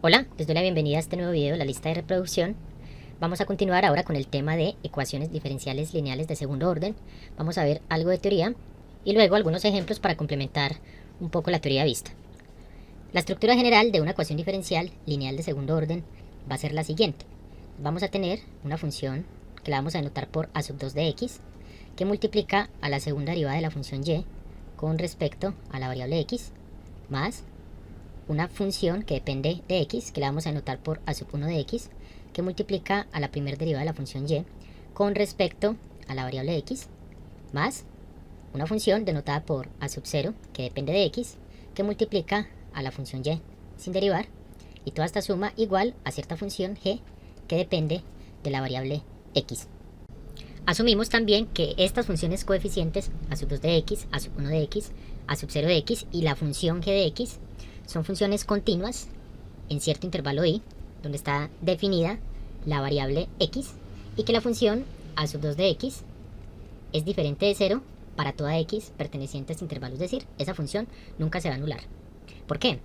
Hola, les doy la bienvenida a este nuevo video, la lista de reproducción. Vamos a continuar ahora con el tema de ecuaciones diferenciales lineales de segundo orden. Vamos a ver algo de teoría y luego algunos ejemplos para complementar un poco la teoría vista. La estructura general de una ecuación diferencial lineal de segundo orden va a ser la siguiente. Vamos a tener una función que la vamos a denotar por a sub 2 de x, que multiplica a la segunda derivada de la función y con respecto a la variable x, más una función que depende de x, que la vamos a denotar por a sub 1 de x, que multiplica a la primera derivada de la función y con respecto a la variable x, más una función denotada por a sub 0, que depende de x, que multiplica a la función y sin derivar, y toda esta suma igual a cierta función g, que depende de la variable x. Asumimos también que estas funciones coeficientes, a sub 2 de x, a sub 1 de x, a sub 0 de x y la función g de x son funciones continuas en cierto intervalo i, donde está definida la variable x, y que la función a sub 2 de x es diferente de 0 para toda x perteneciente a este intervalo, es decir, esa función nunca se va a anular. ¿Por qué?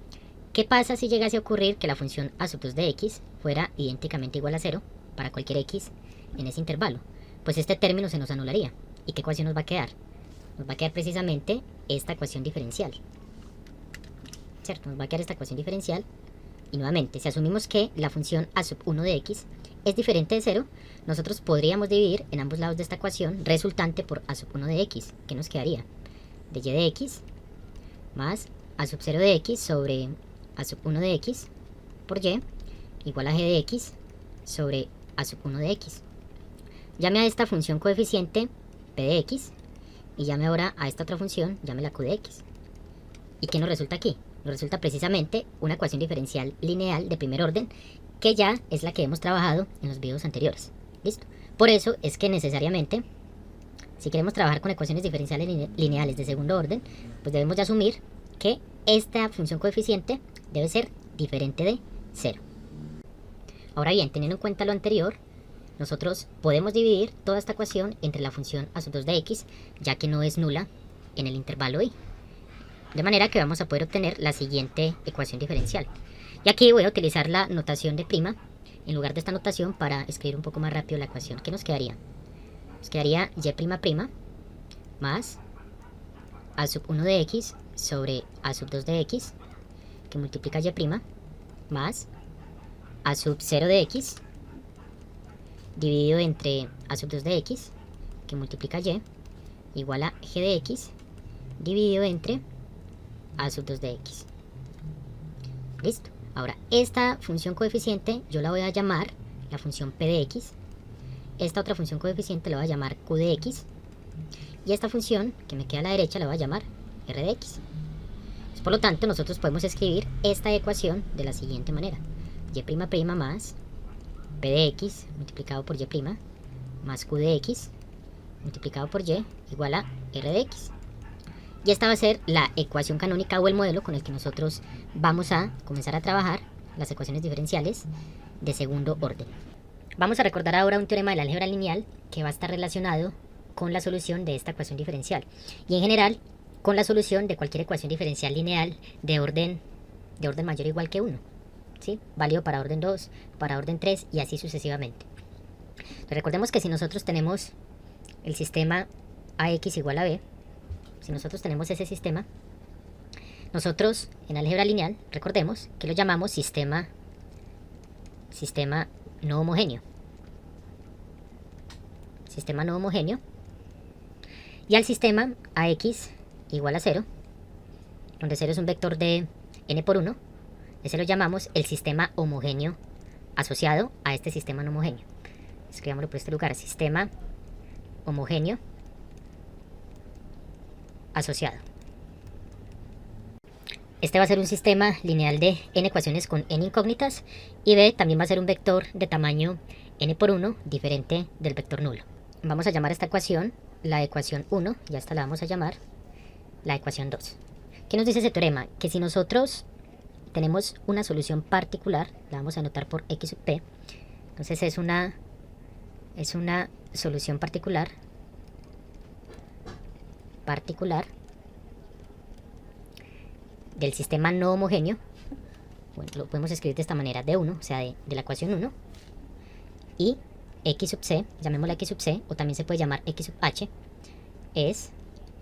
¿Qué pasa si llegase a ocurrir que la función a sub 2 de x fuera idénticamente igual a 0 para cualquier x en ese intervalo? Pues este término se nos anularía. ¿Y qué ecuación nos va a quedar? Nos va a quedar precisamente esta ecuación diferencial. ¿Cierto? Nos va a quedar esta ecuación diferencial. Y nuevamente, si asumimos que la función a sub 1 de x es diferente de 0, nosotros podríamos dividir en ambos lados de esta ecuación resultante por a sub 1 de x. ¿Qué nos quedaría? De y de x más a sub 0 de x sobre a sub 1 de x por y igual a g de x sobre a sub 1 de x. Llame a esta función coeficiente p de x y llame ahora a esta otra función, llame la q de x. ¿Y qué nos resulta aquí? Nos resulta precisamente una ecuación diferencial lineal de primer orden, que ya es la que hemos trabajado en los videos anteriores. ¿Listo? Por eso es que necesariamente, si queremos trabajar con ecuaciones diferenciales lineales de segundo orden, pues debemos de asumir que esta función coeficiente debe ser diferente de 0. Ahora bien, teniendo en cuenta lo anterior, nosotros podemos dividir toda esta ecuación entre la función a sub 2 de x, ya que no es nula en el intervalo i. De manera que vamos a poder obtener la siguiente ecuación diferencial. Y aquí voy a utilizar la notación de prima en lugar de esta notación para escribir un poco más rápido la ecuación. ¿Qué nos quedaría? Nos quedaría y' más a sub 1 de x sobre a sub 2 de x, que multiplica y' más a sub 0 de x dividido entre a sub 2 de x, que multiplica y, igual a g de x dividido entre a sub 2 de x. Listo. Ahora, esta función coeficiente yo la voy a llamar la función p de x. Esta otra función coeficiente la voy a llamar q de x. Y esta función que me queda a la derecha la voy a llamar r de x. Por lo tanto, nosotros podemos escribir esta ecuación de la siguiente manera. y' más p de x multiplicado por y' más q de x multiplicado por y igual a r de x. Y esta va a ser la ecuación canónica o el modelo con el que nosotros vamos a comenzar a trabajar las ecuaciones diferenciales de segundo orden. Vamos a recordar ahora un teorema del álgebra lineal que va a estar relacionado con la solución de esta ecuación diferencial y en general con la solución de cualquier ecuación diferencial lineal de orden mayor o igual que 1. ¿Sí? Válido para orden 2, para orden 3 y así sucesivamente. Pero recordemos que si nosotros tenemos el sistema ax igual a b, si nosotros tenemos ese sistema, nosotros en álgebra lineal, recordemos que lo llamamos sistema no homogéneo. Sistema no homogéneo. Y al sistema ax igual a 0, donde 0 es un vector de n por 1, ese lo llamamos el sistema homogéneo asociado a este sistema no homogéneo. Escribámoslo por este lugar, sistema homogéneo asociado. Este va a ser un sistema lineal de n ecuaciones con n incógnitas y b también va a ser un vector de tamaño n por 1 diferente del vector nulo. Vamos a llamar a esta ecuación la ecuación 1 y a esta la vamos a llamar la ecuación 2. ¿Qué nos dice ese teorema? Que si nosotros tenemos una solución particular, la vamos a anotar por x sub p, entonces es una solución particular del sistema no homogéneo bueno, lo podemos escribir de esta manera, D1, o sea, de la ecuación 1, y x sub c, llamémosla x sub c, o también se puede llamar x sub h, es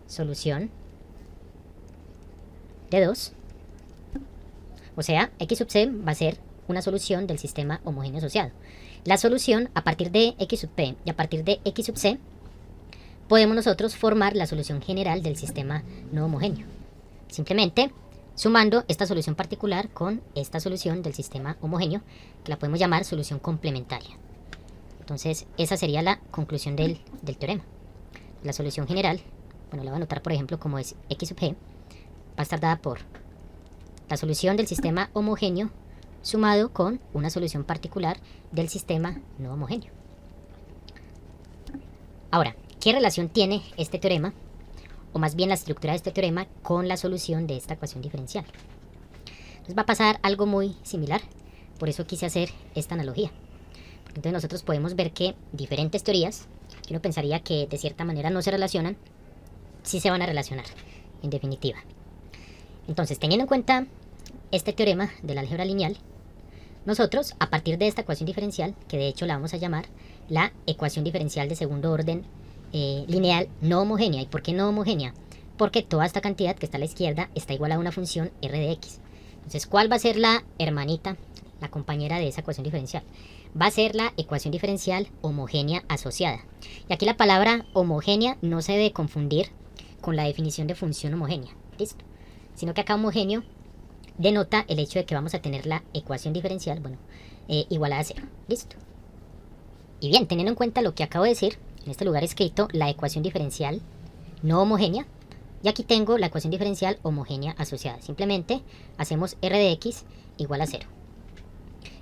solución de 2, o sea, x sub c va a ser una solución del sistema homogéneo asociado. La solución a partir de x sub p y a partir de x sub c, podemos nosotros formar la solución general del sistema no homogéneo. Simplemente sumando esta solución particular con esta solución del sistema homogéneo, que la podemos llamar solución complementaria. Entonces, esa sería la conclusión del teorema. La solución general, bueno, la voy a anotar por ejemplo como es x sub g, va a estar dada por la solución del sistema homogéneo sumado con una solución particular del sistema no homogéneo. Ahora, ¿qué relación tiene este teorema, o más bien la estructura de este teorema, con la solución de esta ecuación diferencial? Entonces va a pasar algo muy similar, por eso quise hacer esta analogía. Porque entonces nosotros podemos ver que diferentes teorías, que uno pensaría que de cierta manera no se relacionan, sí se van a relacionar, en definitiva. Entonces, teniendo en cuenta este teorema del álgebra lineal, nosotros, a partir de esta ecuación diferencial, que de hecho la vamos a llamar la ecuación diferencial de segundo orden lineal no homogénea. ¿Y por qué no homogénea? Porque toda esta cantidad que está a la izquierda está igual a una función r de x. Entonces, ¿cuál va a ser la hermanita, la compañera de esa ecuación diferencial? Va a ser la ecuación diferencial homogénea asociada. Y aquí la palabra homogénea no se debe confundir con la definición de función homogénea. ¿Listo? Sino que acá homogéneo denota el hecho de que vamos a tener la ecuación diferencial, bueno, igualada a 0. ¿Listo? Y bien, teniendo en cuenta lo que acabo de decir, en este lugar he escrito la ecuación diferencial no homogénea, y aquí tengo la ecuación diferencial homogénea asociada. Simplemente hacemos r de x igual a 0.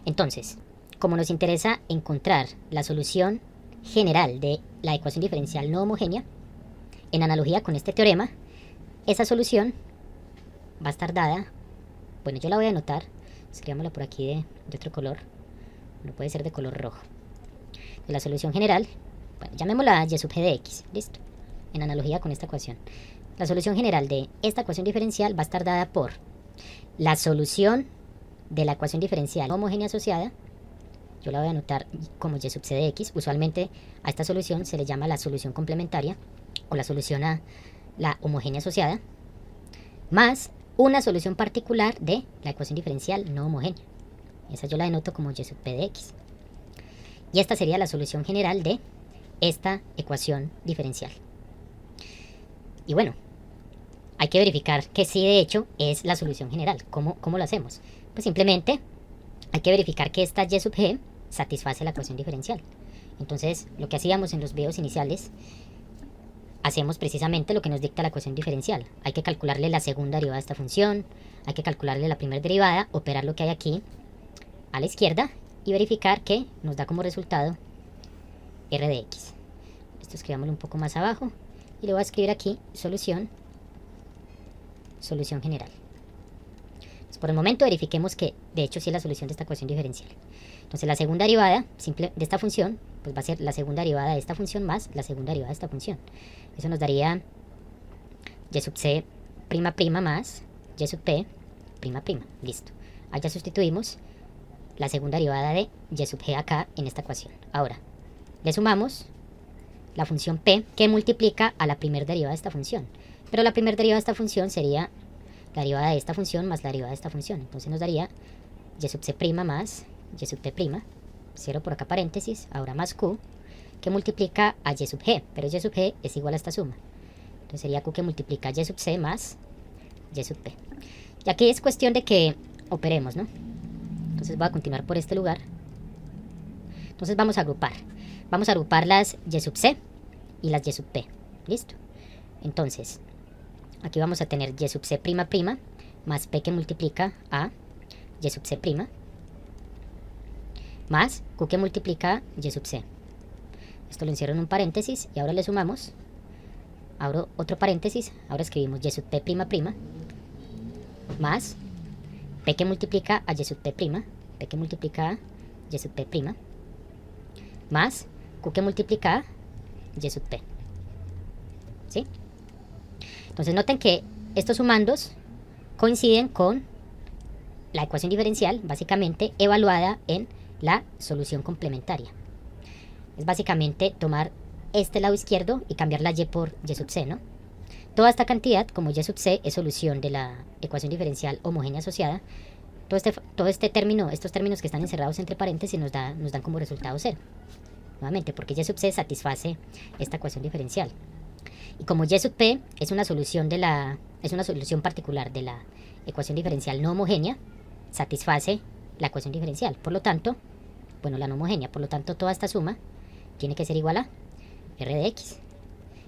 Entonces, como nos interesa encontrar la solución general de la ecuación diferencial no homogénea, en analogía con este teorema, esa solución va a estar dada, bueno, yo la voy a anotar, escribámosla por aquí de otro color, no puede ser de color rojo. De la solución general, bueno, llamémosla y sub g de x, listo, en analogía con esta ecuación. La solución general de esta ecuación diferencial va a estar dada por la solución de la ecuación diferencial homogénea asociada, yo la voy a anotar como y sub c de x, usualmente a esta solución se le llama la solución complementaria, o la solución a la homogénea asociada, más una solución particular de la ecuación diferencial no homogénea. Esa yo la denoto como y sub p de x. Y esta sería la solución general de esta ecuación diferencial. Y bueno, hay que verificar que sí de hecho es la solución general. ¿Cómo lo hacemos? Pues simplemente hay que verificar que esta y sub g satisface la ecuación diferencial. Entonces, lo que hacíamos en los videos iniciales, hacemos precisamente lo que nos dicta la ecuación diferencial. Hay que calcularle la segunda derivada de esta función, hay que calcularle la primera derivada, operar lo que hay aquí a la izquierda y verificar que nos da como resultado r de x. Esto escribámoslo un poco más abajo y le voy a escribir aquí solución general. Entonces, por el momento verifiquemos que de hecho sí es la solución de esta ecuación diferencial. Entonces la segunda derivada simple de esta función pues va a ser la segunda derivada de esta función más la segunda derivada de esta función. Eso nos daría y sub c prima prima más y sub p prima prima. Listo. Ahí ya sustituimos la segunda derivada de y sub g acá en esta ecuación. Ahora, le sumamos la función p que multiplica a la primera derivada de esta función. Pero la primera derivada de esta función sería la derivada de esta función más la derivada de esta función. Entonces nos daría y sub c prima más y sub p prima, 0 por acá paréntesis, ahora más q, que multiplica a y sub g, pero y sub g es igual a esta suma. Entonces sería q que multiplica y sub c más y sub p. Y aquí es cuestión de que operemos, ¿no? Entonces voy a continuar por este lugar. Entonces vamos a agrupar. Vamos a agrupar las y sub c y las y sub p. ¿Listo? Entonces, aquí vamos a tener y sub c prima prima más p que multiplica a y sub c prima más q que multiplica y sub c. Esto lo encierro en un paréntesis y ahora le sumamos. Abro otro paréntesis, ahora escribimos y sub p prima prima más p que multiplica a y sub p prima, p que multiplica a y sub p prima más q que multiplica a y sub p. ¿Sí? Entonces noten que estos sumandos coinciden con la ecuación diferencial básicamente evaluada en la solución complementaria. Es básicamente tomar este lado izquierdo y cambiar la y por y sub c, ¿no? Toda esta cantidad, como y sub c es solución de la ecuación diferencial homogénea asociada, todo este término, estos términos que están encerrados entre paréntesis nos dan como resultado 0. Nuevamente, porque y sub c satisface esta ecuación diferencial. Y como y sub p es una solución particular de la ecuación diferencial no homogénea, satisface la ecuación diferencial. Por lo tanto, la no homogénea, por lo tanto toda esta suma tiene que ser igual a r de x.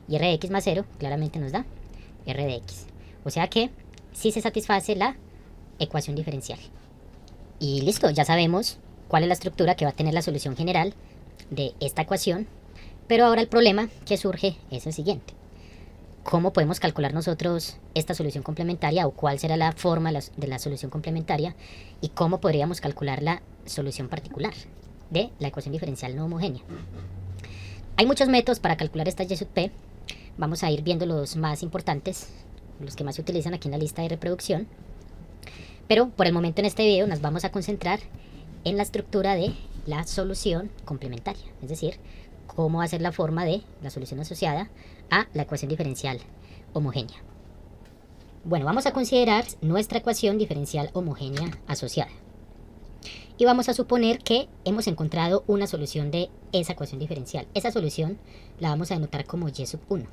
Y r de x más 0 claramente nos da r de x. O sea que sí se satisface la ecuación diferencial. Y listo, ya sabemos cuál es la estructura que va a tener la solución general de esta ecuación. Pero ahora el problema que surge es el siguiente. ¿Cómo podemos calcular nosotros esta solución complementaria o cuál será la forma de la solución complementaria y cómo podríamos calcular la solución particular de la ecuación diferencial no homogénea? Hay muchos métodos para calcular esta y sub p. Vamos a ir viendo los más importantes, los que más se utilizan aquí en la lista de reproducción. Pero por el momento en este video nos vamos a concentrar en la estructura de la solución complementaria, es decir, cómo va a ser la forma de la solución asociada a la ecuación diferencial homogénea. Bueno, vamos a considerar nuestra ecuación diferencial homogénea asociada. Y vamos a suponer que hemos encontrado una solución de esa ecuación diferencial. Esa solución la vamos a denotar como y sub 1.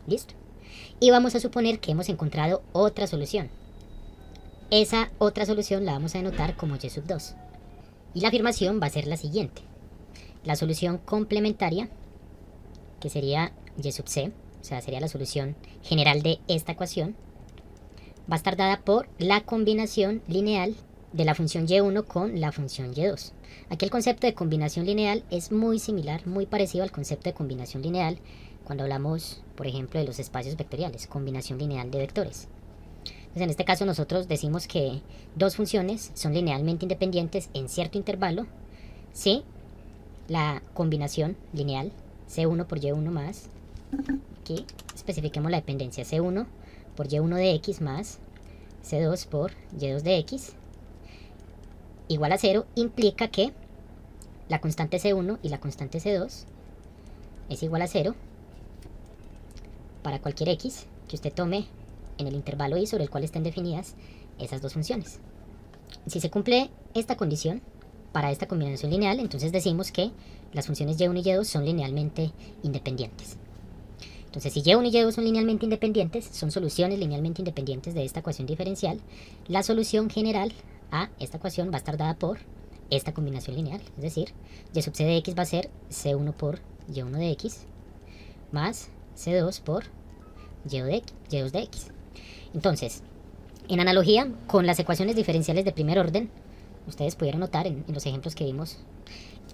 ¿Listo? Y vamos a suponer que hemos encontrado otra solución. Esa otra solución la vamos a denotar como y sub 2. Y la afirmación va a ser la siguiente. La solución complementaria, que sería y sub c, o sea, sería la solución general de esta ecuación, va a estar dada por la combinación lineal de la función y1 con la función y2. Aquí el concepto de combinación lineal es muy similar, muy parecido al concepto de combinación lineal cuando hablamos, por ejemplo, de los espacios vectoriales, combinación lineal de vectores. Entonces, en este caso nosotros decimos que dos funciones son linealmente independientes en cierto intervalo si la combinación lineal C1 por Y1 más, aquí especifiquemos la dependencia C1 por Y1 de X más C2 por Y2 de X igual a 0, implica que la constante C1 y la constante C2 es igual a 0 para cualquier X que usted tome en el intervalo Y sobre el cual estén definidas esas dos funciones. Si se cumple esta condición para esta combinación lineal, entonces decimos que las funciones y1 y y2 son linealmente independientes. Entonces, si y1 y y2 son linealmente independientes, son soluciones linealmente independientes de esta ecuación diferencial, la solución general a esta ecuación va a estar dada por esta combinación lineal, es decir, y sub c de x va a ser c1 por y1 de x más c2 por y2 de x. Entonces, en analogía con las ecuaciones diferenciales de primer orden, ustedes pudieron notar en los ejemplos que vimos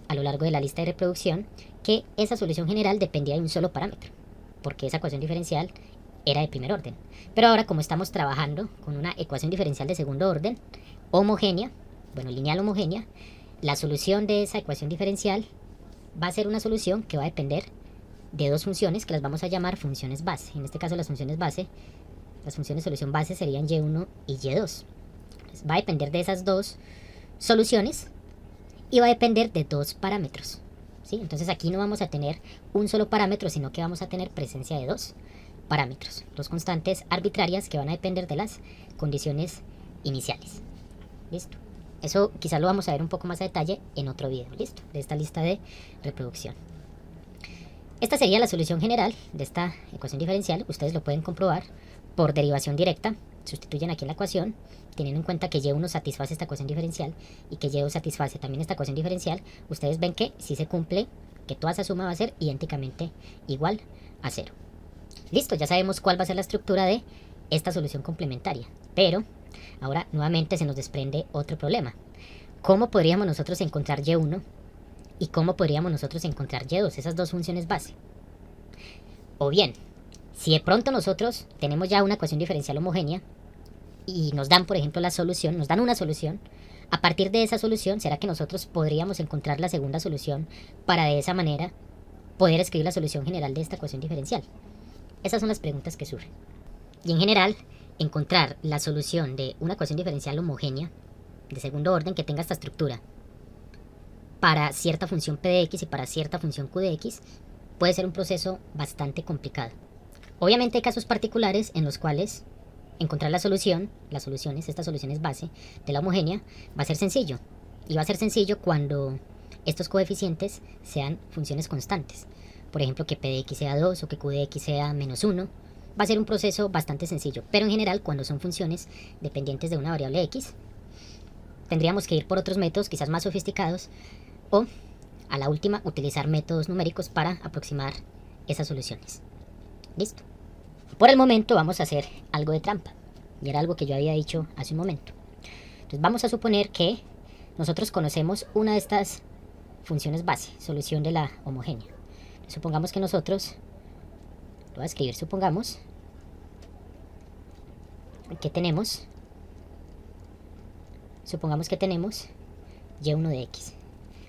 a lo largo de la lista de reproducción que esa solución general dependía de un solo parámetro, porque esa ecuación diferencial era de primer orden. Pero ahora, como estamos trabajando con una ecuación diferencial de segundo orden, homogénea, lineal homogénea, la solución de esa ecuación diferencial va a ser una solución que va a depender de dos funciones que las vamos a llamar funciones base. En este caso las funciones de solución base serían y1 y y2. Entonces, va a depender de esas dos soluciones y va a depender de dos parámetros, ¿sí? Entonces aquí no vamos a tener un solo parámetro, sino que vamos a tener presencia de dos parámetros, dos constantes arbitrarias que van a depender de las condiciones iniciales. ¿Listo? Eso quizás lo vamos a ver un poco más a detalle en otro video, ¿listo? De esta lista de reproducción. Esta sería la solución general de esta ecuación diferencial. Ustedes lo pueden comprobar por derivación directa. Sustituyen aquí en la ecuación, teniendo en cuenta que y1 satisface esta ecuación diferencial y que y2 satisface también esta ecuación diferencial. Ustedes ven que si se cumple, que toda esa suma va a ser idénticamente igual a 0. Listo, ya sabemos cuál va a ser la estructura de esta solución complementaria. Pero ahora nuevamente se nos desprende otro problema. ¿Cómo podríamos nosotros encontrar y1 y cómo podríamos nosotros encontrar y2, esas dos funciones base? O bien, si de pronto nosotros tenemos ya una ecuación diferencial homogénea y nos dan, por ejemplo, la solución, nos dan una solución, a partir de esa solución, ¿será que nosotros podríamos encontrar la segunda solución para de esa manera poder escribir la solución general de esta ecuación diferencial? Esas son las preguntas que surgen. Y en general, encontrar la solución de una ecuación diferencial homogénea de segundo orden que tenga esta estructura para cierta función p de x y para cierta función q de x puede ser un proceso bastante complicado. Obviamente hay casos particulares en los cuales encontrar las soluciones, estas soluciones base de la homogénea va a ser sencillo. Y va a ser sencillo cuando estos coeficientes sean funciones constantes. Por ejemplo, que p de x sea 2 o que q de x sea -1. Va a ser un proceso bastante sencillo. Pero en general, cuando son funciones dependientes de una variable x, tendríamos que ir por otros métodos quizás más sofisticados o, a la última, utilizar métodos numéricos para aproximar esas soluciones. ¿Listo? Por el momento vamos a hacer algo de trampa. Y era algo que yo había dicho hace un momento. Entonces vamos a suponer que nosotros conocemos una de estas funciones base, solución de la homogénea. Supongamos que nosotros, lo voy a escribir, supongamos que tenemos y1 de x.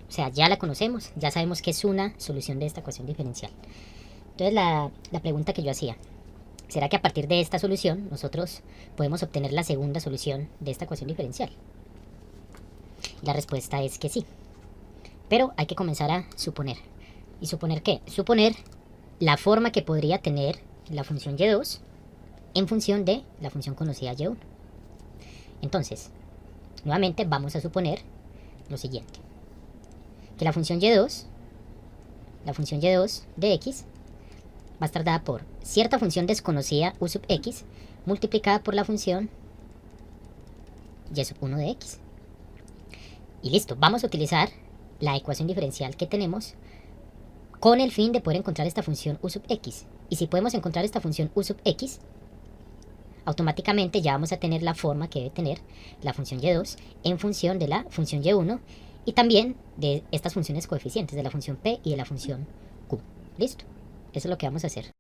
O sea, ya la conocemos, ya sabemos que es una solución de esta ecuación diferencial. Entonces la pregunta que yo hacía, ¿será que a partir de esta solución nosotros podemos obtener la segunda solución de esta ecuación diferencial? La respuesta es que sí. Pero hay que comenzar a suponer. ¿Y suponer qué? Suponer la forma que podría tener la función y2 en función de la función conocida y1. Entonces, nuevamente vamos a suponer lo siguiente. Que la función y2 de x va a estar dada por cierta función desconocida u sub x multiplicada por la función y1 de x. Y listo, vamos a utilizar la ecuación diferencial que tenemos con el fin de poder encontrar esta función u sub x. Y si podemos encontrar esta función u sub x, automáticamente ya vamos a tener la forma que debe tener la función y2 en función de la función y1 y también de estas funciones coeficientes de la función p y de la función q. ¿Listo? Eso es lo que vamos a hacer.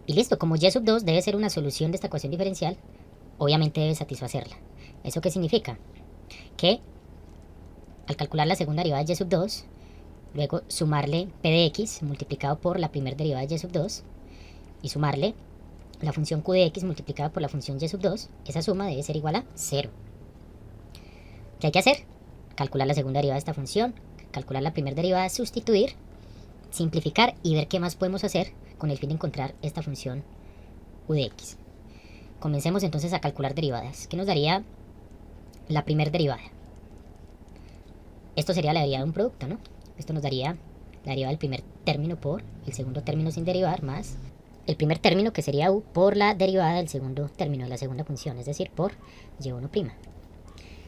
Y listo, como y sub 2 debe ser una solución de esta ecuación diferencial, obviamente debe satisfacerla. ¿Eso qué significa? Que al calcular la segunda derivada de y sub 2, luego sumarle p de x multiplicado por la primera derivada de y sub 2 y sumarle la función q de x multiplicada por la función y sub 2, esa suma debe ser igual a 0. ¿Qué hay que hacer? Calcular la segunda derivada de esta función, calcular la primera derivada, sustituir, simplificar y ver qué más podemos hacer con el fin de encontrar esta función u de x. Comencemos entonces a calcular derivadas. ¿Qué nos daría la primera derivada? Esto sería la derivada de un producto, ¿no? Esto nos daría la derivada del primer término por el segundo término sin derivar más el primer término, que sería u, por la derivada del segundo término de la segunda función, es decir, por y1'.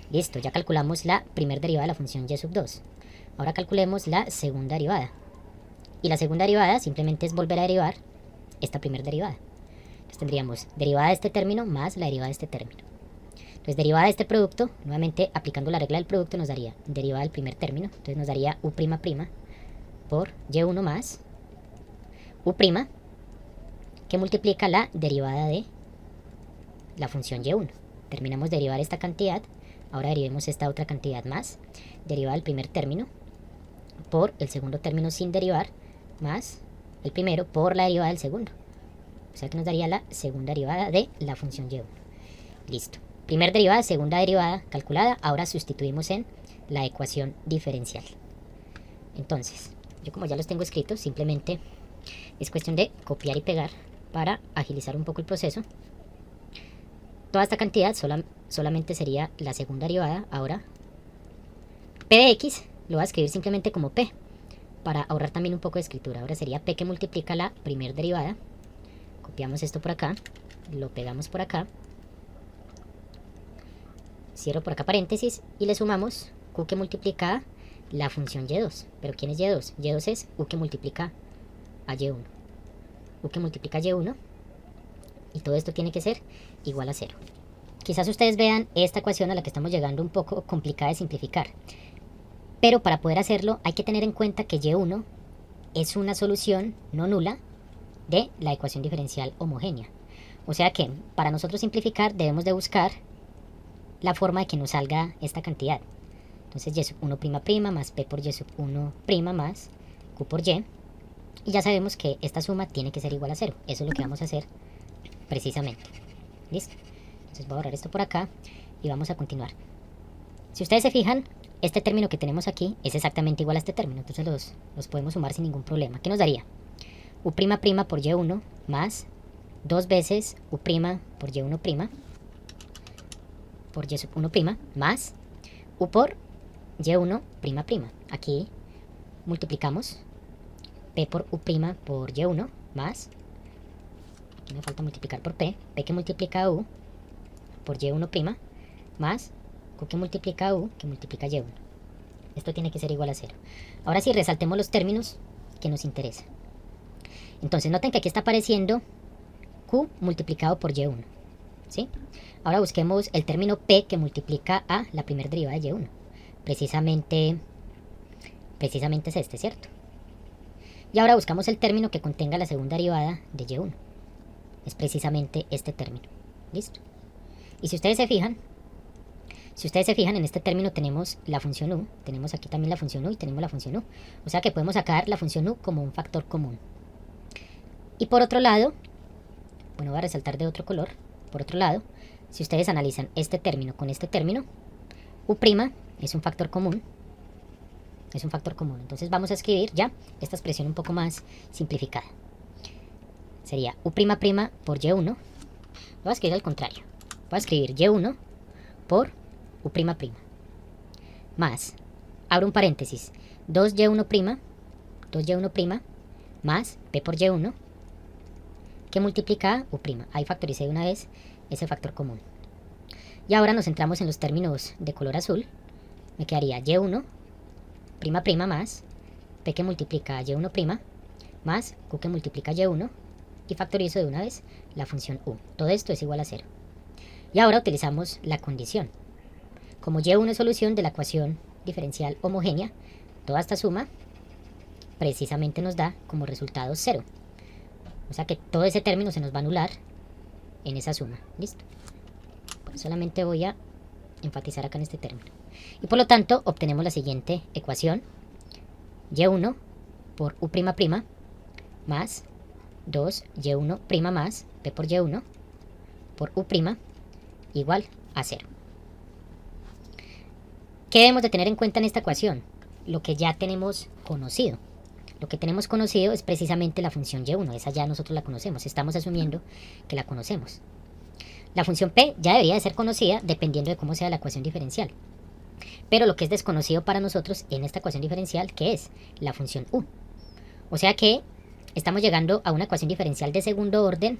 Listo, ya calculamos la primera derivada de la función y sub 2. Ahora calculemos la segunda derivada. Y la segunda derivada simplemente es volver a derivar esta primera derivada. Entonces tendríamos derivada de este término más la derivada de este término. Entonces derivada de este producto, nuevamente aplicando la regla del producto, nos daría derivada del primer término. Entonces nos daría u'' por y1 más u', que multiplica la derivada de la función y1. Terminamos de derivar esta cantidad. Ahora derivemos esta otra cantidad más derivada del primer término por el segundo término sin derivar más el primero por la derivada del segundo. O sea que nos daría la segunda derivada de la función y1. Listo. Primera derivada, segunda derivada calculada. Ahora sustituimos en la ecuación diferencial. Entonces, yo como ya los tengo escritos, simplemente es cuestión de copiar y pegar para agilizar un poco el proceso. Toda esta cantidad solamente sería la segunda derivada. Ahora, p de x lo voy a escribir simplemente como p, para ahorrar también un poco de escritura. Ahora sería p que multiplica la primera derivada. Copiamos esto por acá, lo pegamos por acá, cierro por acá paréntesis y le sumamos q que multiplica la función y2. ¿Pero quién es y2? y2 es u que multiplica a y1. U que multiplica a y1. Y todo esto tiene que ser igual a 0. Quizás ustedes vean esta ecuación a la que estamos llegando un poco complicada de simplificar. Pero para poder hacerlo hay que tener en cuenta que y1 es una solución no nula de la ecuación diferencial homogénea. O sea que para nosotros simplificar debemos de buscar la forma de que nos salga esta cantidad. Entonces y sub 1'' más p por y sub 1' más q por y. Y ya sabemos que esta suma tiene que ser igual a 0. Eso es lo que vamos a hacer precisamente. ¿Listo? Entonces voy a borrar esto por acá y vamos a continuar. Si ustedes se fijan, este término que tenemos aquí es exactamente igual a este término, entonces los podemos sumar sin ningún problema. ¿Qué nos daría? U' por y1 más 2 veces u' por y1' por y sub 1' más u por y1''. Aquí multiplicamos p por u' por y1 más, aquí me falta multiplicar por p que multiplica u por y1' más q que multiplica u que multiplica y1. Esto tiene que ser igual a 0. Ahora sí, resaltemos los términos que nos interesan. Entonces noten que aquí está apareciendo q multiplicado por y1, ¿sí? Ahora busquemos el término p que multiplica a la primera derivada de y1. Precisamente es este, ¿cierto? Y ahora buscamos el término que contenga la segunda derivada de y1. Es precisamente este término. ¿Listo? Y si ustedes se fijan, en este término tenemos la función u, tenemos aquí también la función u y tenemos la función u. O sea que podemos sacar la función u como un factor común. Y por otro lado, bueno, voy a resaltar de otro color. Por otro lado, si ustedes analizan este término con este término, u' es un factor común. Entonces vamos a escribir ya esta expresión un poco más simplificada. Sería u' por y1. Voy a escribir al contrario. Voy a escribir y1 por u'. Más, abro un paréntesis, 2y1' más p por y1 que multiplica a u'. Ahí factoricé de una vez ese factor común. Y ahora nos centramos en los términos de color azul. Me quedaría y1' más p que multiplica a y1' más q que multiplica a y1 y factorizo de una vez la función u. Todo esto es igual a 0. Y ahora utilizamos la condición. Como y1 es solución de la ecuación diferencial homogénea, toda esta suma precisamente nos da como resultado 0. O sea que todo ese término se nos va a anular en esa suma. ¿Listo? Pues solamente voy a enfatizar acá en este término. Y por lo tanto obtenemos la siguiente ecuación. y1 por u' más 2y1' más p por y1 por u' igual a 0. ¿Qué debemos de tener en cuenta en esta ecuación? Lo que ya tenemos conocido. Lo que tenemos conocido es precisamente la función y1. Esa ya nosotros la conocemos. Estamos asumiendo que la conocemos. La función p ya debería de ser conocida dependiendo de cómo sea la ecuación diferencial. Pero lo que es desconocido para nosotros en esta ecuación diferencial, ¿qué es? La función u. O sea que estamos llegando a una ecuación diferencial de segundo orden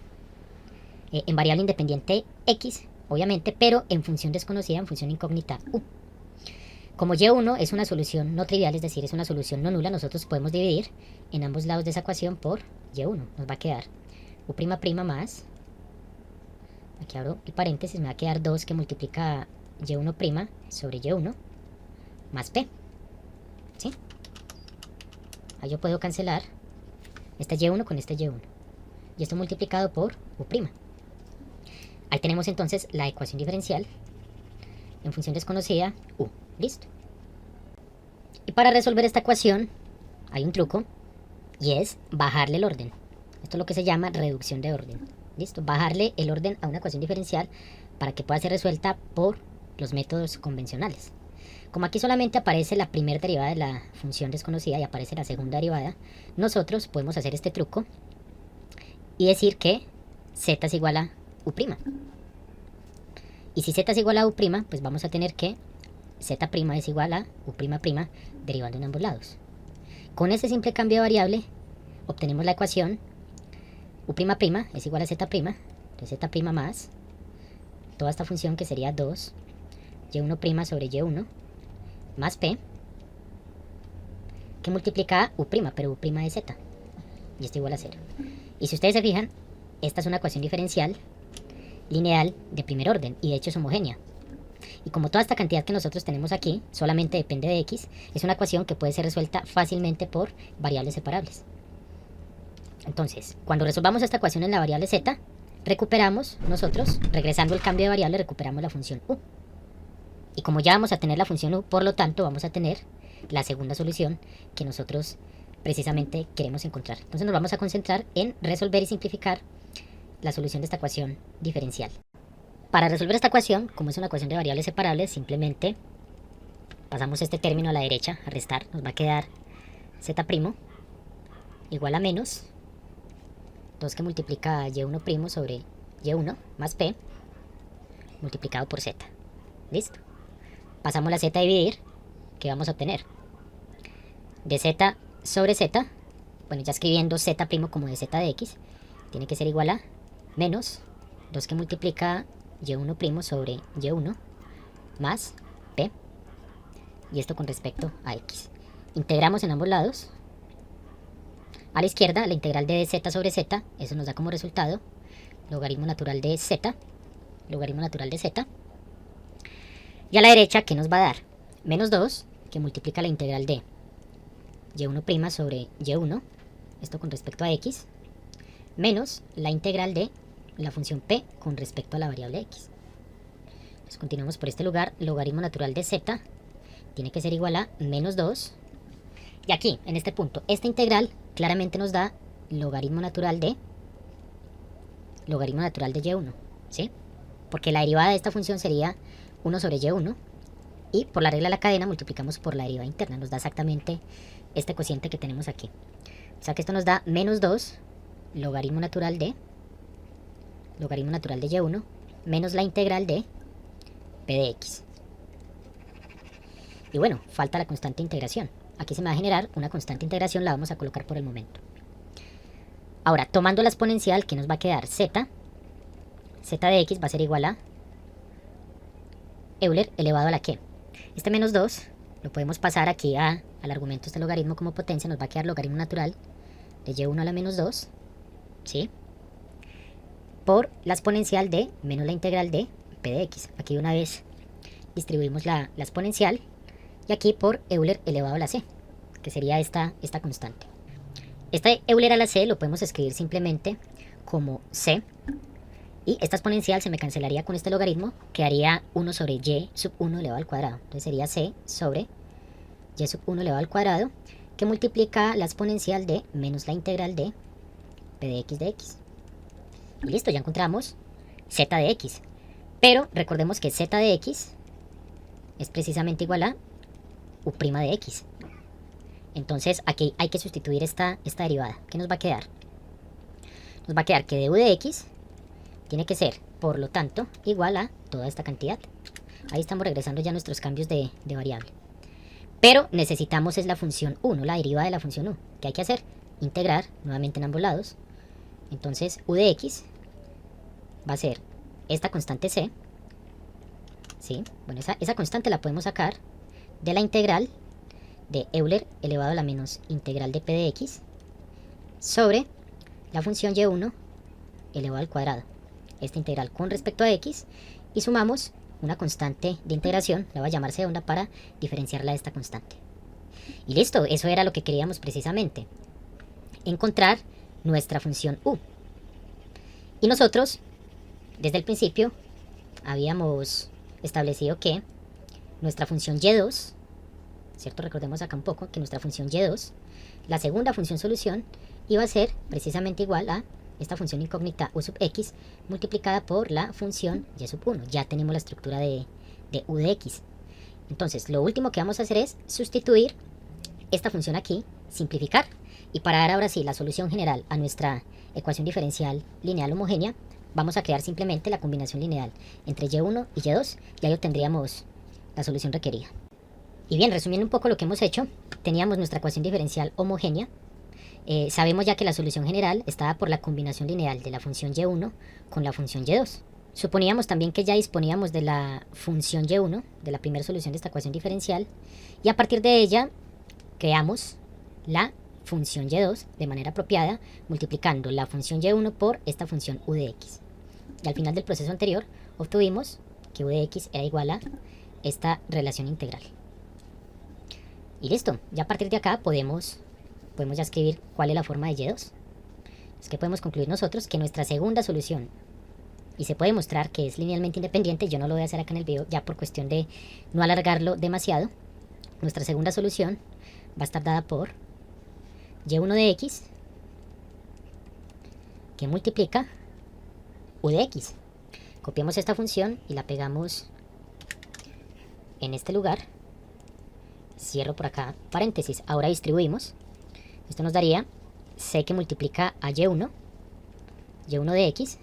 en variable independiente x, obviamente, pero en función desconocida, en función incógnita u. Como y1 es una solución no trivial, es decir, es una solución no nula, nosotros podemos dividir en ambos lados de esa ecuación por y1. Nos va a quedar u' más, aquí abro el paréntesis, me va a quedar 2 que multiplica y1' sobre y1 más p. ¿Sí? Ahí yo puedo cancelar este y1 con este y1. Y esto multiplicado por u'. Ahí tenemos entonces la ecuación diferencial en función desconocida u. ¿Listo? Y para resolver esta ecuación hay un truco y es bajarle el orden. Esto es lo que se llama reducción de orden. ¿Listo? Bajarle el orden a una ecuación diferencial para que pueda ser resuelta por los métodos convencionales. Como aquí solamente aparece la primera derivada de la función desconocida y aparece la segunda derivada, nosotros podemos hacer este truco y decir que z es igual a u'. Y si z es igual a u', pues vamos a tener que z' es igual a u', derivando en ambos lados. Con ese simple cambio de variable obtenemos la ecuación u' es igual a z', entonces z' más toda esta función que sería 2 y1' sobre y1 más p que multiplica a u', pero u' es z y esto igual a 0. Y si ustedes se fijan, esta es una ecuación diferencial lineal de primer orden y de hecho es homogénea. Y como toda esta cantidad que nosotros tenemos aquí solamente depende de x, es una ecuación que puede ser resuelta fácilmente por variables separables. Entonces, cuando resolvamos esta ecuación en la variable z, recuperamos nosotros, regresando el cambio de variable, recuperamos la función u. Y como ya vamos a tener la función u, por lo tanto vamos a tener la segunda solución que nosotros precisamente queremos encontrar. Entonces nos vamos a concentrar en resolver y simplificar la solución de esta ecuación diferencial. Para resolver esta ecuación, como es una ecuación de variables separables, simplemente Pasamos este término a la derecha, a restar, nos va a quedar z' igual a menos 2 que multiplica y1' sobre y1 más p multiplicado por z. ¿Listo? Pasamos la z a dividir, ¿qué vamos a obtener? De z sobre z, bueno, ya escribiendo z' como de z de x, tiene que ser igual a menos 2 que multiplica y1' sobre y1 más p, y esto con respecto a x. Integramos en ambos lados. A la izquierda, la integral de z sobre z, eso nos da como resultado logaritmo natural de z, logaritmo natural de z. Y a la derecha, ¿qué nos va a dar? Menos 2, que multiplica la integral de y1' sobre y1, esto con respecto a x, menos la integral de la función p con respecto a la variable x. Entonces continuamos por este lugar, logaritmo natural de z tiene que ser igual a menos 2. Y aquí, en este punto, esta integral claramente nos da logaritmo natural de y1, ¿sí? Porque la derivada de esta función sería 1 sobre y1, y por la regla de la cadena multiplicamos por la derivada interna, nos da exactamente este cociente que tenemos aquí. O sea que esto nos da menos 2 logaritmo natural de y1 menos la integral de p de x. Y bueno, falta la constante de integración. Aquí se me va a generar una constante de integración, la vamos a colocar por el momento. Ahora, tomando la exponencial, ¿qué nos va a quedar? Z de x va a ser igual a Euler elevado a la ¿qué? Este menos 2 lo podemos pasar aquí al argumento de este logaritmo como potencia, nos va a quedar logaritmo natural de y1 a la menos 2, ¿sí? Por la exponencial de menos la integral de p de x. Aquí una vez distribuimos la exponencial, y aquí por Euler elevado a la c, que sería esta constante. Este Euler a la c lo podemos escribir simplemente como c, y esta exponencial se me cancelaría con este logaritmo, quedaría 1 sobre y sub 1 elevado al cuadrado. Entonces sería c sobre y sub 1 elevado al cuadrado, que multiplica la exponencial de menos la integral de p de x. Y listo, ya encontramos z de x. Pero recordemos que z de x es precisamente igual a u' de x. Entonces aquí hay que sustituir esta derivada. ¿Qué nos va a quedar? Nos va a quedar que de u de x tiene que ser, por lo tanto, igual a toda esta cantidad. Ahí estamos regresando ya a nuestros cambios de variable. Pero necesitamos es la función u, no la derivada de la función u. ¿Qué hay que hacer? Integrar nuevamente en ambos lados. Entonces u de x va a ser esta constante c, ¿sí? Bueno, esa constante la podemos sacar de la integral de Euler elevado a la menos integral de p de x sobre la función y1 elevado al cuadrado. Esta integral con respecto a x, y sumamos una constante de integración, la voy a llamar c onda para diferenciarla de esta constante. Y listo, eso era lo que queríamos precisamente, encontrar nuestra función u. Y nosotros, desde el principio, habíamos establecido que nuestra función y2, ¿cierto? Recordemos acá un poco que nuestra función y2, la segunda función solución, iba a ser precisamente igual a esta función incógnita u sub x multiplicada por la función y sub 1. Ya tenemos la estructura de u de x. Entonces, lo último que vamos a hacer es sustituir esta función aquí, simplificar, y para dar ahora sí la solución general a nuestra ecuación diferencial lineal homogénea, vamos a crear simplemente la combinación lineal entre y1 y y2, y ahí obtendríamos la solución requerida. Y bien, resumiendo un poco lo que hemos hecho, teníamos nuestra ecuación diferencial homogénea. Sabemos ya que la solución general estaba por la combinación lineal de la función y1 con la función y2. Suponíamos también que ya disponíamos de la función y1, de la primera solución de esta ecuación diferencial, y a partir de ella creamos la función y2 de manera apropiada, multiplicando la función y1 por esta función u de x. Y al final del proceso anterior obtuvimos que u de x era igual a esta relación integral. Y listo, ya a partir de acá podemos ya escribir cuál es la forma de y2. Es que podemos concluir nosotros que nuestra segunda solución, y se puede mostrar que es linealmente independiente, yo no lo voy a hacer acá en el video ya por cuestión de no alargarlo demasiado, nuestra segunda solución va a estar dada por y1 de x que multiplica u de x. Copiamos esta función y la pegamos en este lugar, cierro por acá paréntesis. Ahora distribuimos. Esto nos daría c que multiplica a y1 de x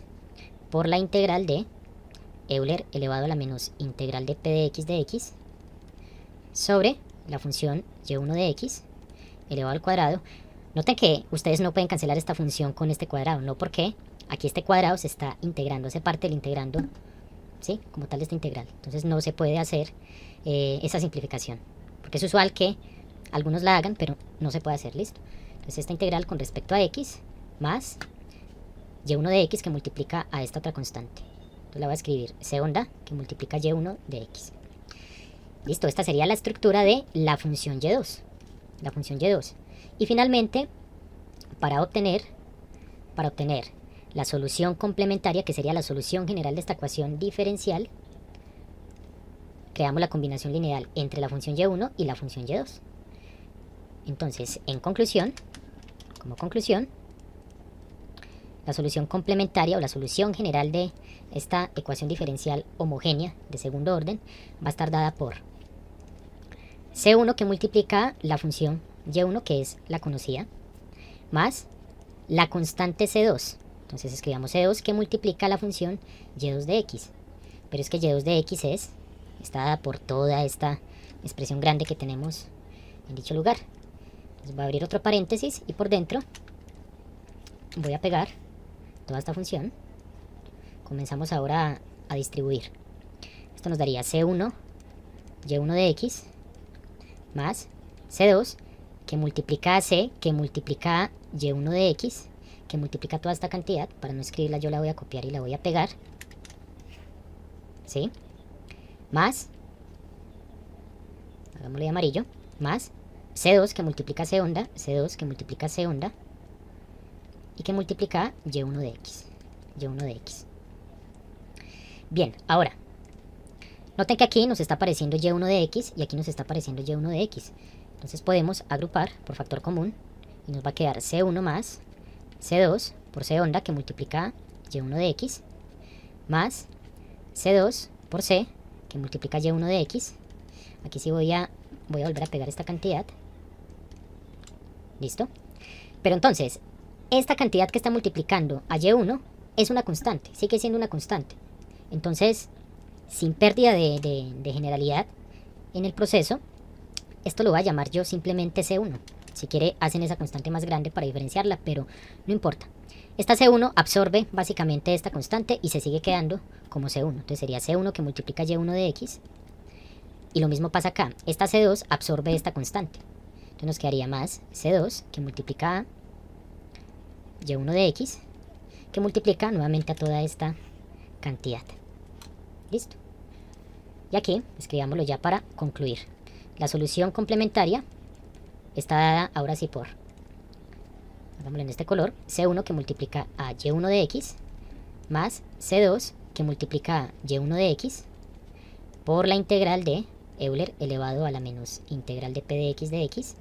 por la integral de Euler elevado a la menos integral de p de x sobre la función y1 de x elevado al cuadrado. Noten que ustedes no pueden cancelar esta función con este cuadrado, no, porque aquí este cuadrado se está integrando, hace parte del integrando, ¿sí? Como tal de esta integral. Entonces no se puede hacer esa simplificación, porque es usual que algunos la hagan, pero no se puede hacer, ¿listo? Entonces esta integral con respecto a x más y1 de x que multiplica a esta otra constante. Entonces la voy a escribir c onda que multiplica y1 de x. Listo, esta sería la estructura de la función y2. La función y2. Y finalmente, para obtener la solución complementaria, que sería la solución general de esta ecuación diferencial, creamos la combinación lineal entre la función y1 y la función y2. Entonces, como conclusión, la solución complementaria o la solución general de esta ecuación diferencial homogénea de segundo orden va a estar dada por C1 que multiplica la función y1, que es la conocida, más la constante C2. Entonces escribamos C2 que multiplica la función y2 de x. Pero es que y2 de x está dada por toda esta expresión grande que tenemos en dicho lugar. Entonces voy a abrir otro paréntesis y por dentro voy a pegar toda esta función. Comenzamos ahora a distribuir. Esto nos daría C1 y1 de x más C2 que multiplica a C que multiplica a y1 de x que multiplica toda esta cantidad. Para no escribirla yo la voy a copiar y la voy a pegar, ¿sí? Más, hagámosle de amarillo, más C2 que multiplica C onda, C2 que multiplica C onda y que multiplica y1 de x, y1 de x. Bien, ahora, noten que aquí nos está apareciendo y1 de x y aquí nos está apareciendo y1 de x. Entonces podemos agrupar por factor común y nos va a quedar C1 más C2 por C onda que multiplica y1 de x más C2 por C que multiplica y1 de x. Aquí sí voy a volver a pegar esta cantidad. ¿Listo? Pero entonces, esta cantidad que está multiplicando a y1 es una constante, sigue siendo una constante. Entonces, sin pérdida de generalidad en el proceso, esto lo voy a llamar yo simplemente C1. Si quiere, hacen esa constante más grande para diferenciarla, pero no importa. Esta C1 absorbe básicamente esta constante y se sigue quedando como C1. Entonces sería C1 que multiplica y1 de x. Y lo mismo pasa acá. Esta C2 absorbe esta constante. Entonces nos quedaría más C2 que multiplica a y1 de x, que multiplica nuevamente a toda esta cantidad. Listo. Y aquí escribámoslo ya para concluir. La solución complementaria está dada ahora sí por, hagámoslo en este color, C1 que multiplica a y1 de x más C2 que multiplica a y1 de x por la integral de Euler elevado a la menos integral de p de x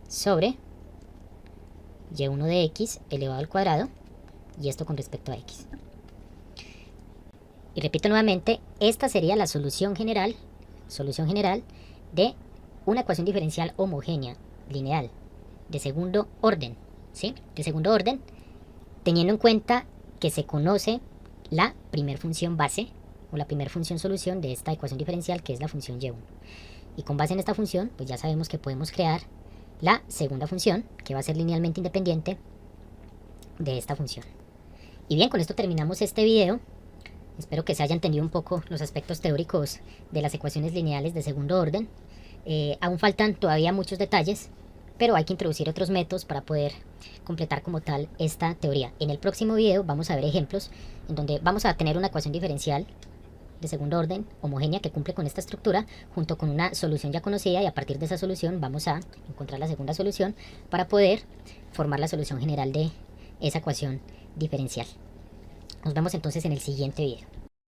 sobre y1 de x elevado al cuadrado, y esto con respecto a x. Y repito nuevamente, esta sería la solución general de una ecuación diferencial homogénea, lineal, de segundo orden, ¿sí? De segundo orden, teniendo en cuenta que se conoce la primer función base, o la primer función solución de esta ecuación diferencial, que es la función y1. Y con base en esta función, pues ya sabemos que podemos crear la segunda función, que va a ser linealmente independiente de esta función. Y bien, con esto terminamos este video. Espero que se hayan entendido un poco los aspectos teóricos de las ecuaciones lineales de segundo orden. Aún faltan todavía muchos detalles, pero hay que introducir otros métodos para poder completar como tal esta teoría. En el próximo video vamos a ver ejemplos en donde vamos a tener una ecuación diferencial de segundo orden homogénea que cumple con esta estructura junto con una solución ya conocida, y a partir de esa solución vamos a encontrar la segunda solución para poder formar la solución general de esa ecuación diferencial. Nos vemos entonces en el siguiente video.